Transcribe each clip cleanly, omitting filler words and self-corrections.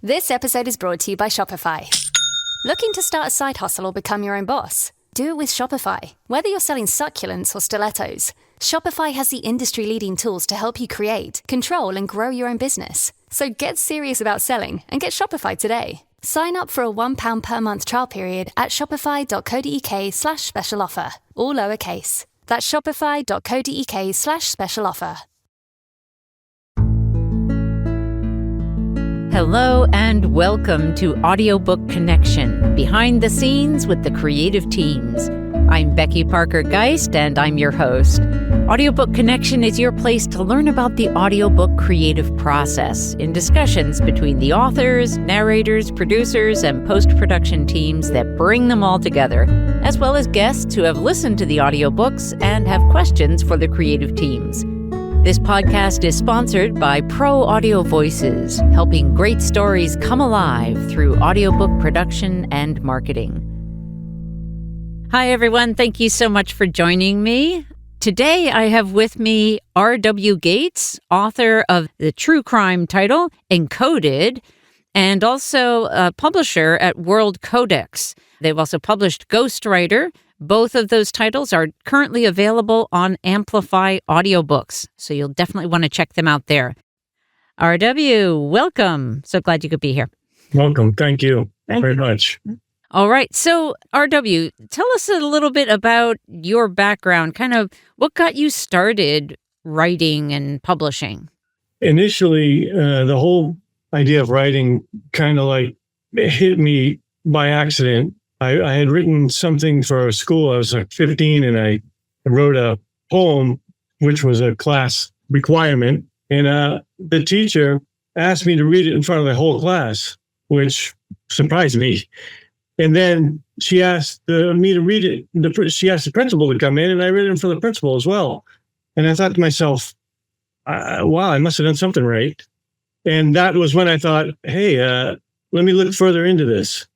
This episode is brought to you by Shopify. Looking to start a side hustle or become your own boss? Do it with Shopify. Whether you're selling succulents or stilettos, Shopify has the industry-leading tools to help you create, control, and grow your own business. So get serious about selling and get Shopify today. Sign up for a £1 per month trial period at shopify.co.uk/special offer, all lowercase. That's shopify.co.uk/special offer. Hello and welcome to Audiobook Connection, behind the scenes with the creative teams. I'm Becky Parker Geist and I'm your host. Audiobook Connection is your place to learn about the audiobook creative process in discussions between the authors, narrators, producers, and post-production teams that bring them all together, as well as guests who have listened to the audiobooks and have questions for the creative teams. This podcast is sponsored by Pro Audio Voices, helping great stories come alive through audiobook production and marketing. Hi, everyone. Thank you so much for joining me. Today, I have with me R.W. Gates, author of the true crime title, Encoded, and also a publisher at World Codex. They've also published Ghostwriter. Both of those titles are currently available on Amplify Audiobooks, so you'll definitely want to check them out there. R.W., welcome. So glad you could be here. Welcome. Thank you very much. All right. So, R.W., tell us a little bit about your background, kind of what got you started writing and publishing. Initially, the whole idea of writing kind of like hit me by accident. I had written something for school. I was like 15 and I wrote a poem, which was a class requirement. And the teacher asked me to read it in front of the whole class, which surprised me. And then she asked me to read it. She asked the principal to come in and I read it in front of the principal as well. And I thought to myself, wow, I must have done something right. And that was when I thought, hey, let me look further into this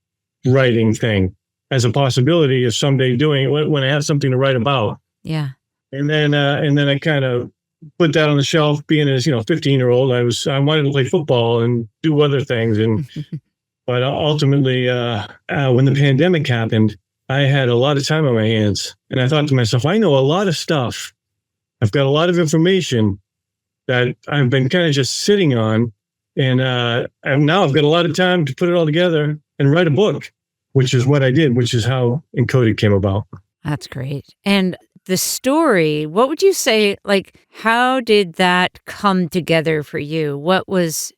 writing thing as a possibility of someday doing it when I have something to write about. Yeah. And then I kind of put that on the shelf. Being as 15-year-old, I wanted to play football and do other things. And but ultimately, when the pandemic happened, I had a lot of time on my hands, and I thought to myself, I know a lot of stuff. I've got a lot of information that I've been kind of just sitting on. And now I've got a lot of time to put it all together and write a book, which is what I did, which is how Encoded came about. That's great. And the story, what would you say, how did that come together for you?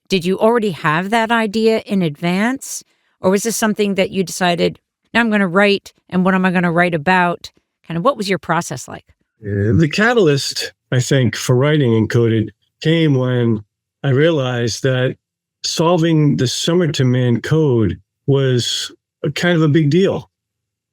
Did you already have that idea in advance? Or was this something that you decided, now I'm going to write, and what am I going to write about? Kind of what was your process like? The catalyst, I think, for writing Encoded came when I realized that solving the Somerton Man code was kind of a big deal.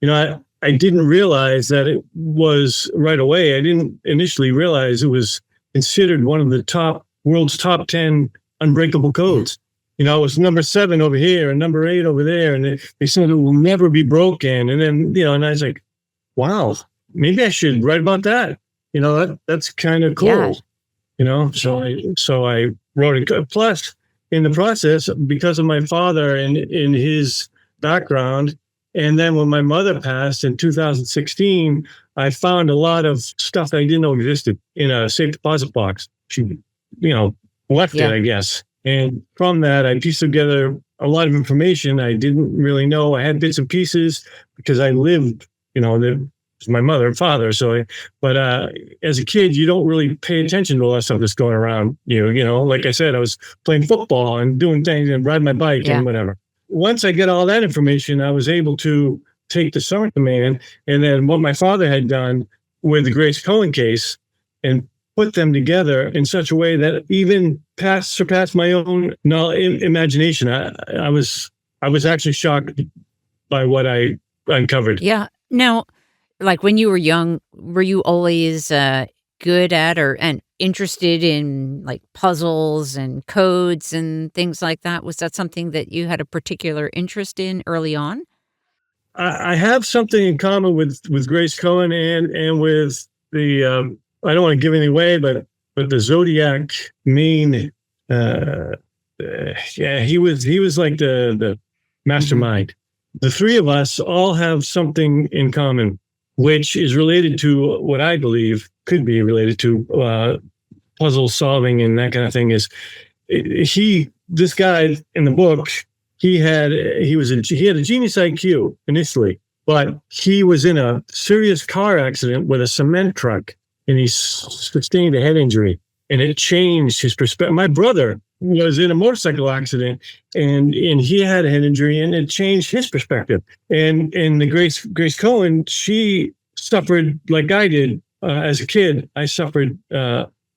I didn't realize that it was right away. I didn't initially realize it was considered one of the world's top 10 unbreakable codes. It was number 7 over here and number 8 over there. And they said it will never be broken. And then, and I was like, wow, maybe I should write about that. That's kind of cool. Yeah. So I wrote it. Plus, in the process, because of my father and in his background, and then when my mother passed in 2016, I found a lot of stuff that I didn't know existed in a safe deposit box. She, left it, I guess. And from that, I pieced together a lot of information I didn't really know. I had bits and pieces because I lived, my mother and father. But as a kid, you don't really pay attention to all that stuff that's going around you. Like I said, I was playing football and doing things and riding my bike and whatever. Once I get all that information, I was able to take the Somerton Man and then what my father had done with the Grace Cohen case and put them together in such a way that even surpassed my own imagination. I was actually shocked by what I uncovered. Yeah. Now, when you were young, were you always good at and interested in puzzles and codes and things like that? Was that something that you had a particular interest in early on? I have something in common with Grace Cohen and with the I don't want to give anything away, but the Zodiac main yeah, he was like the mastermind. The three of us all have something in common, which is related to what I believe could be related to puzzle solving and that kind of thing. This guy in the book, he had a genius IQ initially, but he was in a serious car accident with a cement truck, and he sustained a head injury, and it changed his perspective. My brother was in a motorcycle accident, and he had a head injury, and it changed his perspective. And the Grace Cohen, she suffered like I did as a kid. I suffered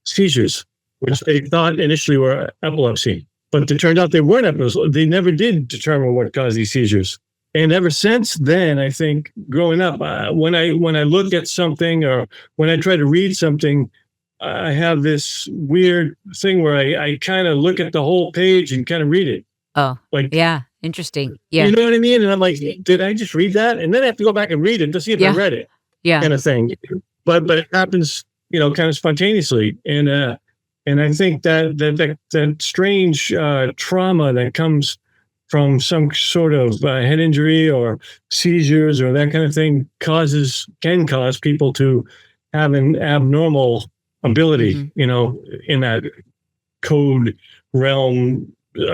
seizures, which they thought initially were epilepsy, but it turned out they weren't epilepsy. They never did determine what caused these seizures. And ever since then, I think growing up, when I look at something or when I try to read something, I have this weird thing where I kind of look at the whole page and kind of read it. Oh, like, yeah. Interesting. Yeah. You know what I mean? And I'm like, did I just read that? And then I have to go back and read it to see if I read it. Yeah. Kind of thing. But it happens, kind of spontaneously. And I think that strange trauma that comes from some sort of head injury or seizures or that kind of thing can cause people to have an abnormal ability, in that code realm,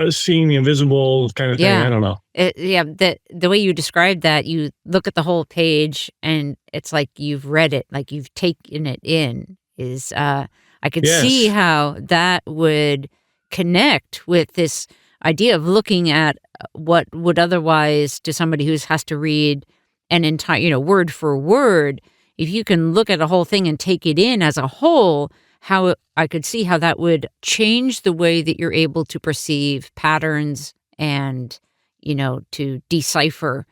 seeing the invisible kind of thing. I don't know. The way you described that, you look at the whole page and it's like you've read it, like you've taken it in. I could see how that would connect with this idea of looking at what would otherwise, to somebody who has to read an entire, word for word, if you can look at a whole thing and take it in as a whole, how I could see how that would change the way that you're able to perceive patterns and, to decipher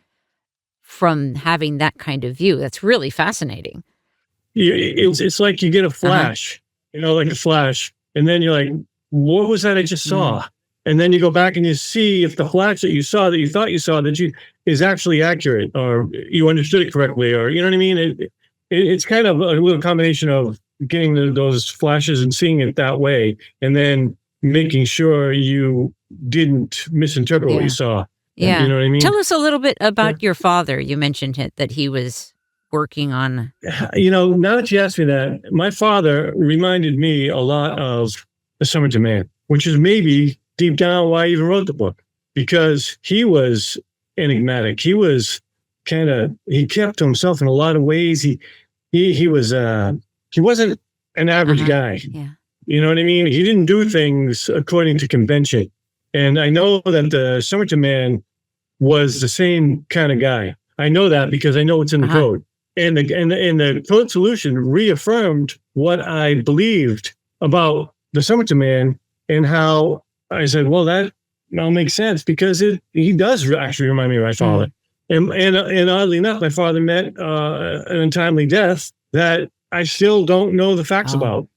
from having that kind of view. That's really fascinating. It's like you get a flash, like a flash, and then you're like, what was that I just saw? And then you go back and you see if the flash that you saw, that you thought you saw, is actually accurate, or you understood it correctly, or you know what I mean? It's kind of a little combination of getting those flashes and seeing it that way, and then making sure you didn't misinterpret what you saw. Yeah. You know what I mean? Tell us a little bit about your father. You mentioned that he was working on. Now that you asked me that, my father reminded me a lot of The Somerton Man, which is maybe deep down why I even wrote the book, because he was enigmatic. He was he kept to himself in a lot of ways. He wasn't an average guy. Yeah. You know what I mean? He didn't do things according to convention. And I know that the Somerton Man was the same kind of guy. I know that because I know it's in the code. And the code solution reaffirmed what I believed about the Somerton Man, and how I said, well, that now makes sense, because he does actually remind me of my father. And oddly enough, my father met an untimely death that I still don't know the facts about,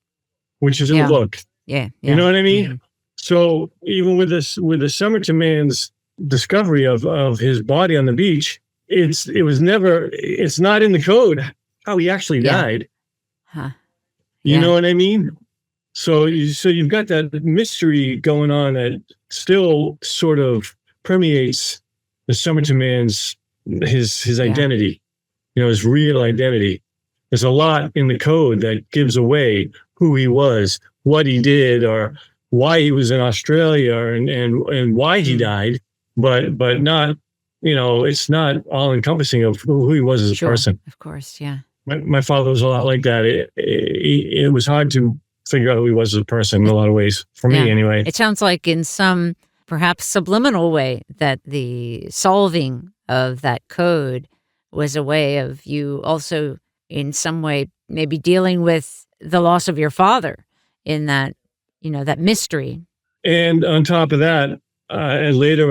which is in the book. Yeah. You know what I mean? So even with the Somerton Man's discovery of his body on the beach, it's not in the code how he actually died. You know what I mean? So you've got that mystery going on that still sort of permeates the Somerton Man's his identity, his real identity. There's a lot in the code that gives away who he was, what he did, or why he was in Australia, and why he died, but not, it's not all encompassing of who he was as a person. Of course, yeah. My father was a lot like that. It was hard to figure out who he was as a person in a lot of ways, for me anyway. It sounds like in some perhaps subliminal way that the solving of that code was a way of you also in some way maybe dealing with the loss of your father in that, that mystery. And on top of that, and later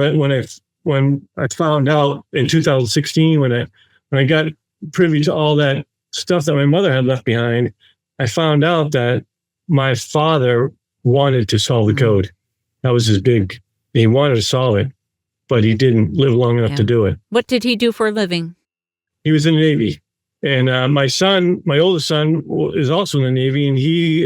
when I found out in 2016, when I got privy to all that stuff that my mother had left behind, I found out that my father wanted to solve the code. That was he wanted to solve it, but he didn't live long enough to do it. What did he do for a living? He was in the Navy. And my oldest son is also in the Navy, and he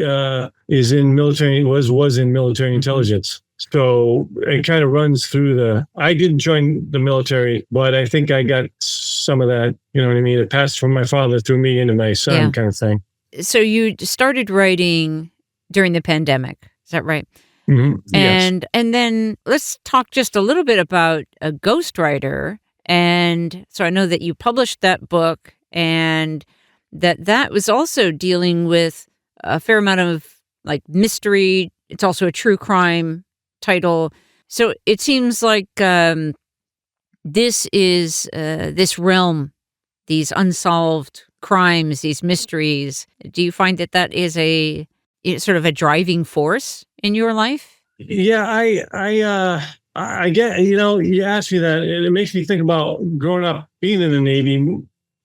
was in military intelligence. So it kind of runs through I didn't join the military, but I think I got some of that, you know what I mean? It passed from my father through me into my son kind of thing. So you started writing during the pandemic. Is that right? Mm-hmm. Yes. And then let's talk just a little bit about a ghostwriter. And so I know that you published that book and that was also dealing with a fair amount of like mystery. It's also a true crime title. So it seems like this is this realm, these unsolved crimes, these mysteries. Do you find that is a sort of a driving force in your life? Yeah, I get, you asked me that, and it makes me think about growing up, being in the Navy,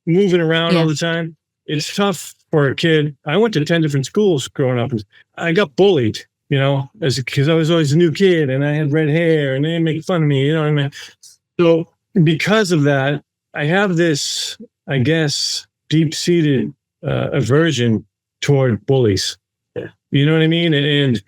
moving around all the time. It's tough for a kid. I went to 10 different schools growing up, and I got bullied, because I was always a new kid, and I had red hair, and they make fun of me, you know what I mean? So because of that, I have this, I guess, deep-seated aversion toward bullies. You know what I mean? And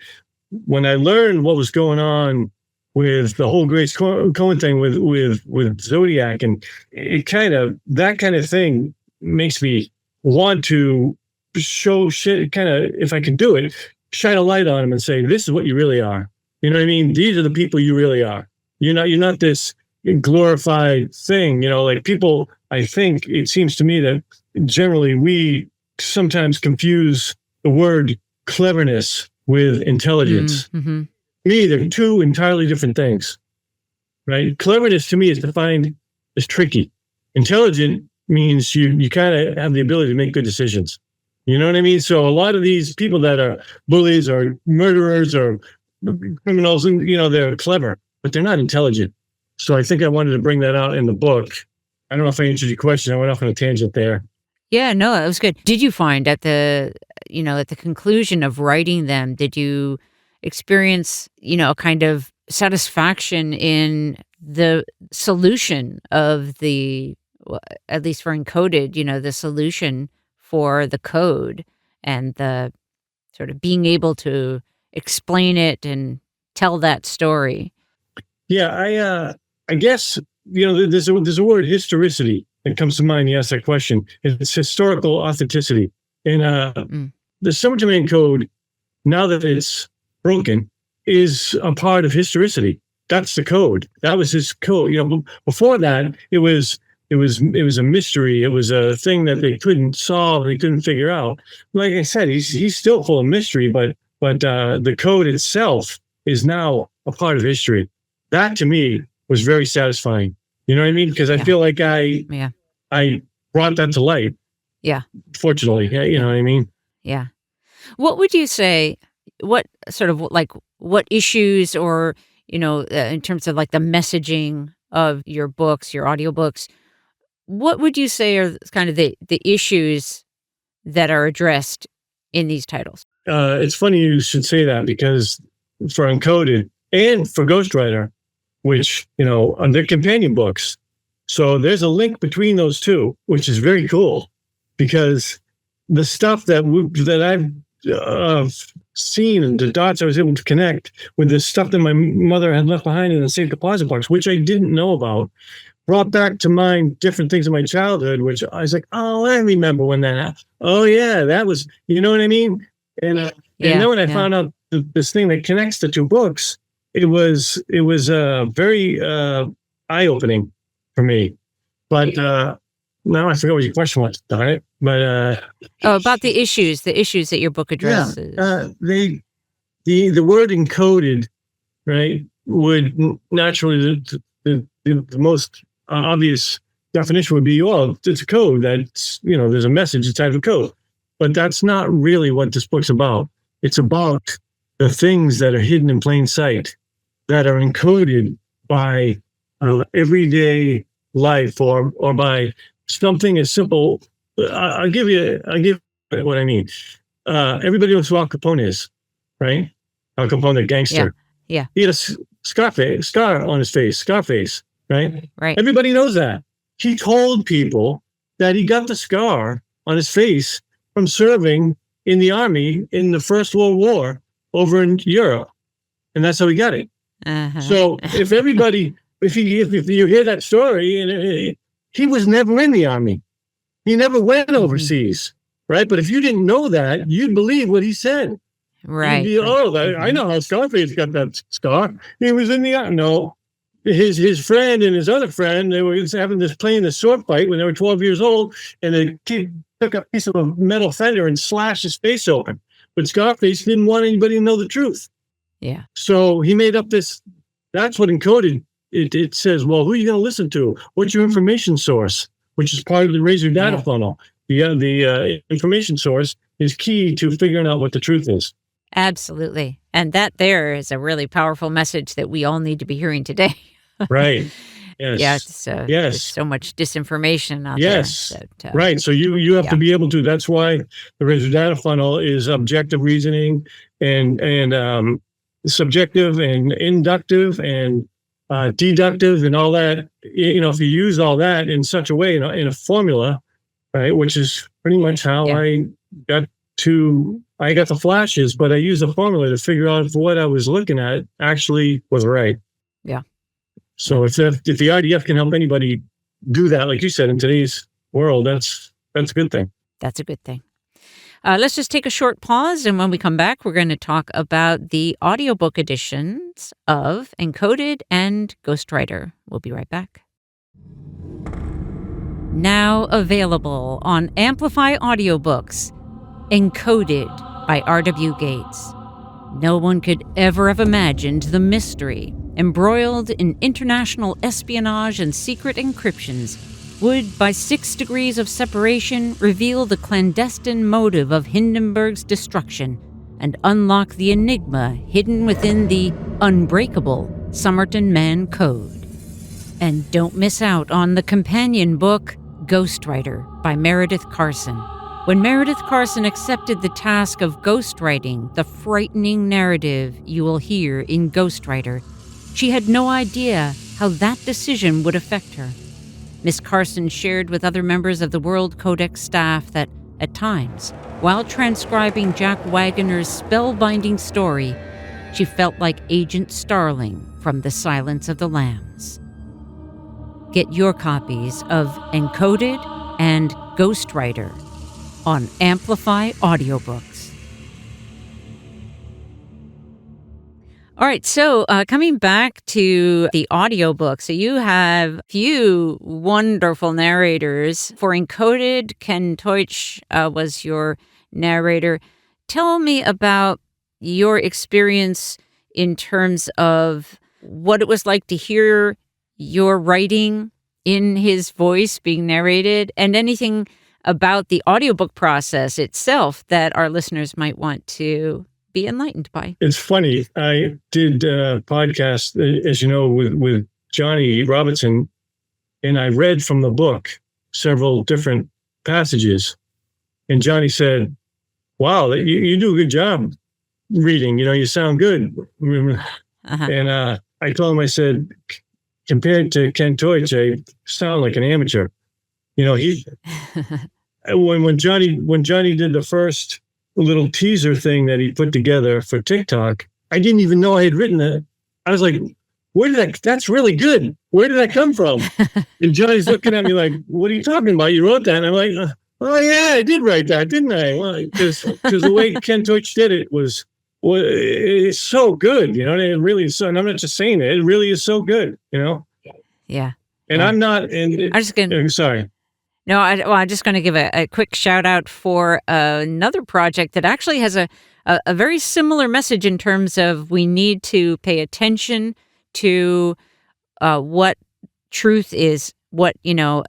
when I learned what was going on with the whole Grace Cohen thing with Zodiac, and that kind of thing makes me want to show shit, kind of, if I can do it, shine a light on them and say, this is what you really are. You know what I mean? These are the people you really are. You're not this glorified thing, like people, I think it seems to me that generally we sometimes confuse the word cleverness with intelligence. Mm-hmm. To me, they're two entirely different things, right? Cleverness to me is defined as tricky. Intelligent means you kind of have the ability to make good decisions. You know what I mean? So a lot of these people that are bullies or murderers or criminals, and they're clever, but they're not intelligent. So I think I wanted to bring that out in the book. I don't know if I answered your question. I went off on a tangent there. Yeah, no, that was good. Did you find at the conclusion of writing them, did you experience, a kind of satisfaction in the solution of at least for Encoded, the solution for the code and the sort of being able to explain it and tell that story? Yeah, I guess, there's a word, historicity, that comes to mind. You asked that question. It's historical authenticity. And the Summerton Code, now that it's broken, is a part of historicity. That's the code. That was his code. Before that, it was a mystery. It was a thing that they couldn't solve. They couldn't figure out. Like I said, he's still full of mystery, but the code itself is now a part of history. That to me was very satisfying. You know what I mean? Because I feel like I brought that to light. Yeah. Fortunately, you know what I mean? Yeah. What would you say, what sort of like, what issues or, in terms of like the messaging of your books, your audiobooks, what would you say are kind of the issues that are addressed in these titles? It's funny you should say that, because for Encoded and for Ghostwriter, which, are their companion books. So there's a link between those two, which is very cool, because the stuff that I've seen and the dots I was able to connect with the stuff that my mother had left behind in the safe deposit box, which I didn't know about, brought back to mind different things in my childhood, which I was like, oh, I remember when that happened. Oh yeah, that was, you know what I mean? And then when I found out this thing that connects the two books, it was very eye-opening for me. But now I forgot what your question was, darn it. But about the issues that your book addresses. The word encoded, right, would naturally, the most obvious definition would be, oh, it's a code that's, there's a message inside of a code. But that's not really what this book's about. It's about the things that are hidden in plain sight, that are encoded by everyday life or by something as simple. I'll give what I mean. Everybody knows who Al Capone is, right? Al Capone, the gangster. Yeah. He had a scar on his face, Scarface, right? Right. Everybody knows that. He told people that he got the scar on his face from serving in the army in the First World War over in Europe. And that's how he got it. Uh-huh. So if you hear that story, and he was never in the Army. He never went overseas, right? But if you didn't know that, you'd believe what he said. Right. You'd be, I know how Scarface got that scar. He was in the Army. No. His friend and his other friend, they were playing the sword fight when they were 12 years old, and the kid took a piece of a metal fender and slashed his face open. But Scarface didn't want anybody to know the truth. Yeah. So he made up this. That's what encoded. It says, well, who are you going to listen to? What's your information source? Which is part of the Razor data funnel. The information source is key to figuring out what the truth is. Absolutely. And that there is a really powerful message that we all need to be hearing today. Right. Yes. Yeah. Yes. There's so much disinformation out yes. there. That, right. So you have to be able to. That's why the Razor data funnel is objective reasoning and subjective and inductive and deductive and all that. If you use all that in such a way, in a formula, right, which is pretty much how I got the flashes, but I used a formula to figure out if what I was looking at actually was right. Yeah. So if the IDF can help anybody do that, like you said, in today's world, that's a good thing. That's a good thing. Let's just take a short pause, and when we come back, we're going to talk about the audiobook editions of Encoded and Ghostwriter. We'll be right back. Now available on Amplify Audiobooks, Encoded by R.W. Gates. No one could ever have imagined the mystery, embroiled in international espionage and secret encryptions, would, by 6 degrees of separation, reveal the clandestine motive of Hindenburg's destruction and unlock the enigma hidden within the unbreakable Somerton Man Code. And don't miss out on the companion book, Ghostwriter by Meredith Carson. When Meredith Carson accepted the task of ghostwriting the frightening narrative you will hear in Ghostwriter, she had no idea how that decision would affect her. Miss Carson shared with other members of the World Codex staff that, at times, while transcribing Jack Wagoner's spellbinding story, she felt like Agent Starling from The Silence of the Lambs. Get your copies of Encoded and Ghostwriter on Amplify Audiobooks. All right, so coming back to the audiobook, so you have a few wonderful narrators. For Encoded, Ken Teutsch was your narrator. Tell me about your experience in terms of what it was like to hear your writing in his voice being narrated, and anything about the audiobook process itself that our listeners might want to be enlightened by. It's funny. I did a podcast, as you know, with Johnny Robinson, and I read from the book several different passages. And Johnny said, wow, you do a good job reading. You sound good. Uh-huh. And I told him, I said, compared to Ken Teutsch, I sound like an amateur. He when Johnny did the first little teaser thing that he put together for TikTok, I didn't even know I had written that. I was like, that's really good. Where did that come from? And Johnny's looking at me like, what are you talking about? You wrote that? And I'm like, oh yeah, I did write that, didn't I? Well, because the way Ken Teutsch did it was it's so good, it really is so, and I'm not just saying it really is so good, Yeah. And I'm not, and I'm just gonna, sorry. No, I'm just going to give a quick shout out for another project that actually has a very similar message in terms of we need to pay attention to what truth is, what,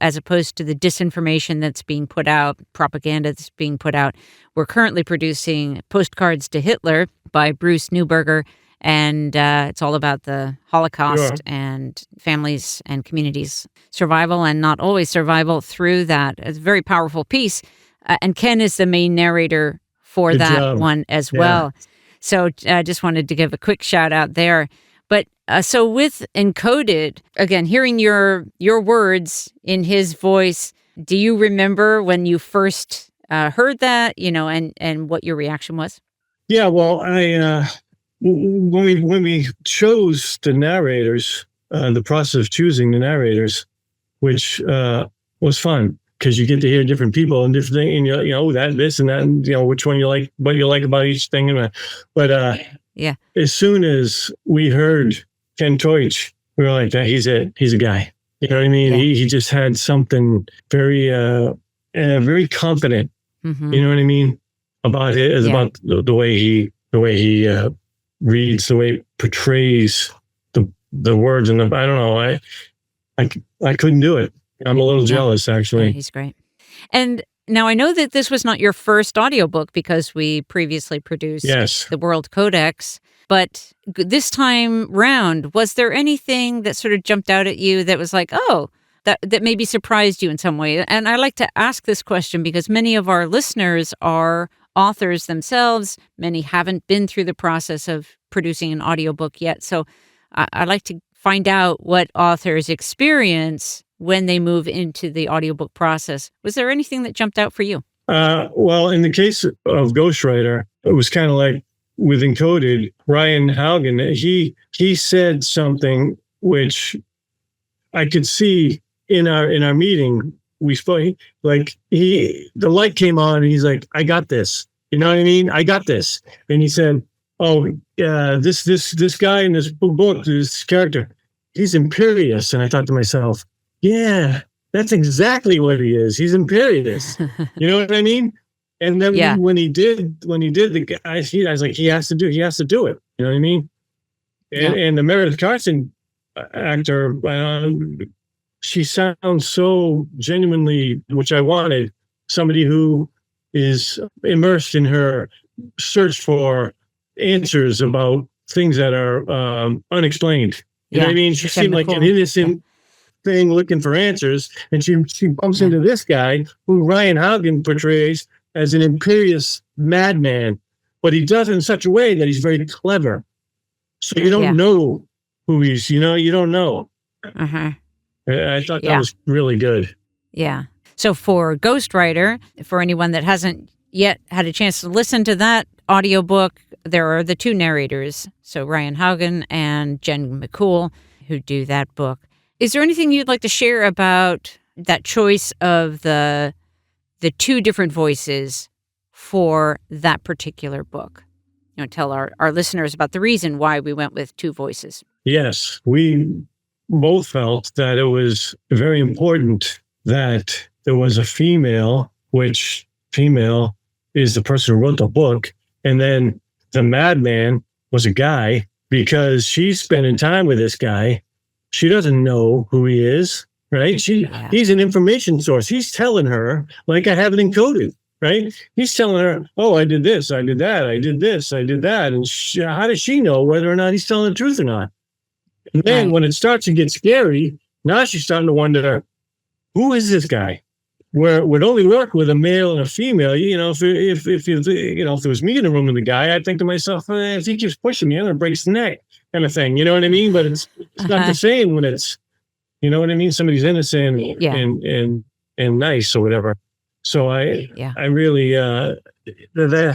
as opposed to the disinformation that's being put out, propaganda that's being put out. We're currently producing Postcards to Hitler by Bruce Newberger, and it's all about the Holocaust and families and communities' survival, and not always survival through that. It's a very powerful piece. And Ken is the main narrator for Good that job. one as well. So I just wanted to give a quick shout out there. But so with Encoded, again, hearing your words in his voice, do you remember when you first heard that, and what your reaction was? Yeah, well, I when we chose the narrators, the process of choosing the narrators, which was fun because you get to hear different people and different things, and that, this, and that, and which one you like, what you like about each thing. But as soon as we heard Ken Teutsch, we were like, he's it. He's a guy. You know what I mean? Yeah. He just had something very, very confident. Mm-hmm. You know what I mean? About it is about the way he reads, the way he portrays the words, and I don't know. I couldn't do it. I'm a little jealous, actually. Yeah, he's great. And now I know that this was not your first audiobook because we previously produced the World Codex. But this time round, was there anything that sort of jumped out at you that was like, oh, that maybe surprised you in some way? And I like to ask this question because many of our listeners are authors themselves. Many haven't been through the process of producing an audiobook yet. So I like to find out what authors experience when they move into the audiobook process. Was there anything that jumped out for you? Well, in the case of Ghostwriter, it was kind of like with Encoded, Ryan Haugen, he said something which I could see in our meeting. We spoke, the light came on and he's like, I got this. You know what I mean? I got this. And he said, oh, this guy in this book, this character, he's imperious. And I thought to myself, yeah, that's exactly what he is. He's imperious. You know what I mean? And then when he did the guy, I was like, he has to do it. You know what I mean? And the Meredith Carson actor, she sounds so genuinely, which I wanted, somebody who is immersed in her search for answers about things that are unexplained. You know what I mean? She seemed like an innocent thing looking for answers, and she bumps into this guy who Ryan Haugen portrays as an imperious madman, but he does it in such a way that he's very clever. So you don't know who he's, you don't know. Uh-huh. I thought that was really good. Yeah. So for Ghostwriter, for anyone that hasn't yet had a chance to listen to that audiobook, there are the two narrators, so Ryan Haugen and Jen McCool, who do that book. Is there anything you'd like to share about that choice of the two different voices for that particular book? Tell our listeners about the reason why we went with two voices. Yes, we both felt that it was very important that there was a female, which female is the person who wrote the book, and then the madman was a guy, because she's spending time with this guy. She doesn't know who he is, right? He's an information source. He's telling her, like I have it encoded, right? He's telling her, oh, I did this, I did that, I did this, I did that. And how does she know whether or not he's telling the truth or not? And then when it starts to get scary, now she's starting to wonder, who is this guy? Where it would only work with a male and a female. If there was me in the room with the guy, I'd think to myself, if he keeps pushing me, I'm going to break his neck, kind of thing. You know what I mean? But it's not the same when it's, you know what I mean? Somebody's innocent and nice or whatever. So I really, Ghostwriter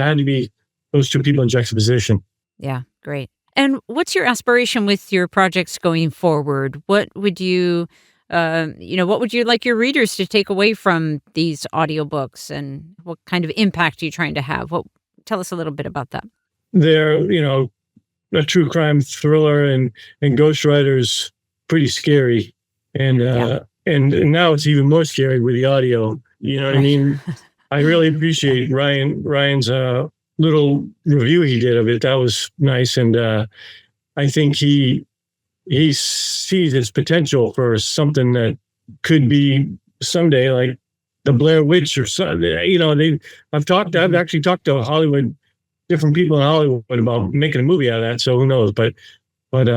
had to be those two people in juxtaposition. Yeah, great. And what's your aspiration with your projects going forward? What would you, what would you like your readers to take away from these audiobooks, and what kind of impact are you trying to have? Tell us a little bit about that. They're, a true crime thriller, and Ghostwriter's pretty scary. And now it's even more scary with the audio. You know what I mean? I really appreciate Ryan's little review he did of it. That was nice. And I think he sees its potential for something that could be someday like the Blair Witch or something. I've actually talked to Hollywood, different people in Hollywood about making a movie out of that. So who knows? But with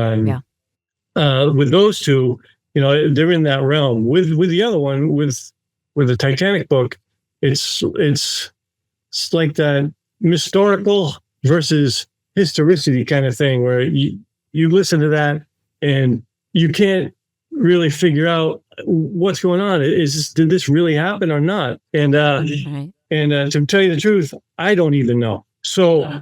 those two, they're in that realm. With the other one, with the Titanic book, it's like that historical versus historicity kind of thing, where you listen to that and you can't really figure out what's going on. Did this really happen or not? And to tell you the truth, I don't even know. So,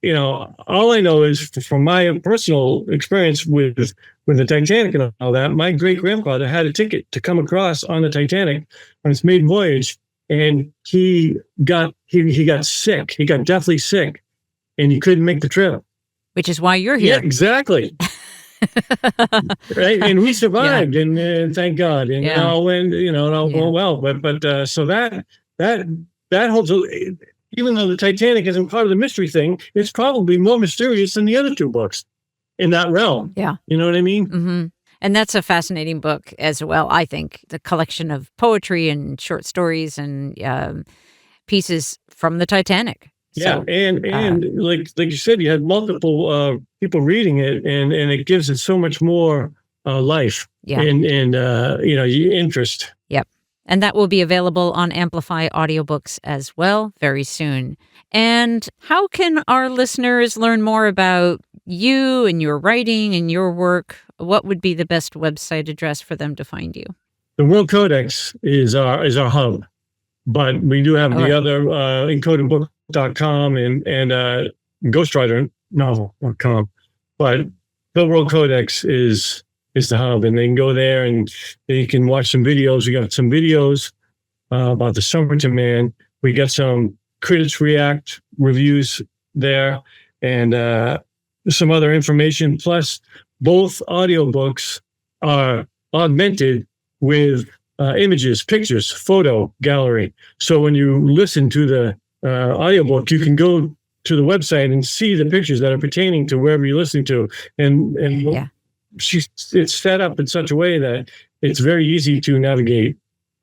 all I know is from my personal experience with the Titanic and all that, my great grandfather had a ticket to come across on the Titanic on its maiden voyage, and he got sick. He got deathly sick, and he couldn't make the trip. Which is why you're here. Yeah, exactly. Right, and we survived, and thank God, and it all went, it all went well. But so that holds. Even though the Titanic isn't part of the mystery thing, it's probably more mysterious than the other two books in that realm. Yeah, you know what I mean. Mm-hmm. And that's a fascinating book as well. I think the collection of poetry and short stories and pieces from the Titanic. Yeah, so, and like you said, you had multiple people reading it, and it gives it so much more life and interest. Yep, and that will be available on Amplify audiobooks as well very soon. And how can our listeners learn more about you and your writing and your work? What would be the best website address for them to find you? The World Codex is our hub, but we do have the other encodedbook.com and Ghostwriter novel.com. But the World Codex is the hub, and they can go there and they can watch some videos. We got some videos about the Somerton Man. We got some Critics React reviews there, and some other information. Plus, both audiobooks are augmented with images, pictures, photo gallery. So when you listen to the audiobook, you can go to the website and see the pictures that are pertaining to wherever you're listening to. And it's set up in such a way that it's very easy to navigate.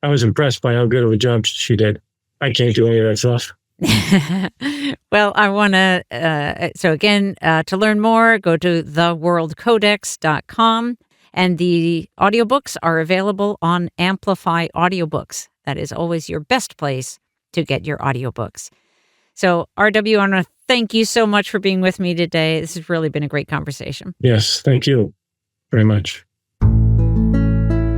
I was impressed by how good of a job she did. I can't do any of that stuff. Well, I want to, so again, to learn more, go to theworldcodex.com, and the audiobooks are available on Amplify Audiobooks. That is always your best place to get your audiobooks. So, RW, I want to thank you so much for being with me today. This has really been a great conversation. Yes, thank you very much.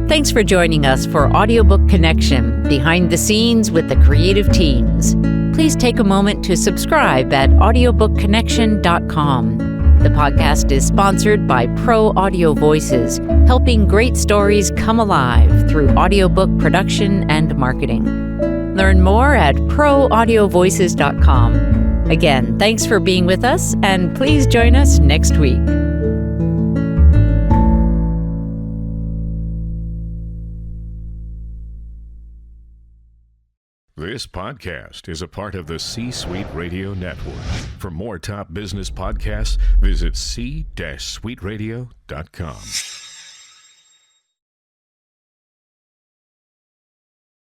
Thanks for joining us for Audiobook Connection, behind the scenes with the creative teams. Please take a moment to subscribe at audiobookconnection.com. The podcast is sponsored by Pro Audio Voices, helping great stories come alive through audiobook production and marketing. Learn more at proaudiovoices.com. Again, thanks for being with us, and please join us next week. This podcast is a part of the C-Suite Radio Network. For more top business podcasts, visit c-suiteradio.com.